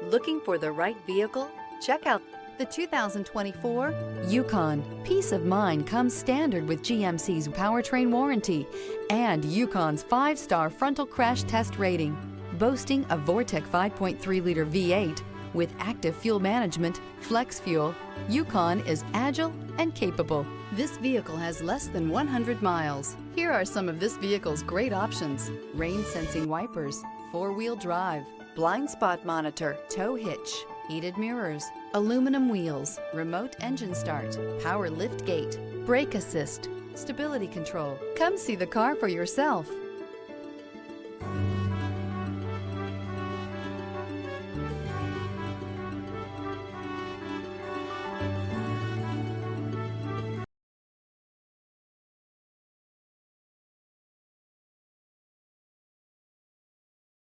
Looking for the right vehicle? Check out the 2024 Yukon. Peace of mind comes standard with GMC's powertrain warranty and Yukon's 5-star frontal crash test rating. Boasting a Vortec 5.3-liter V8 with active fuel management, flex fuel, Yukon is agile and capable. This vehicle has less than 100 miles. Here are some of this vehicle's great options: rain sensing wipers, 4-wheel drive, blind spot monitor, tow hitch, heated mirrors, aluminum wheels, remote engine start, power lift gate, brake assist, stability control. Come see the car for yourself.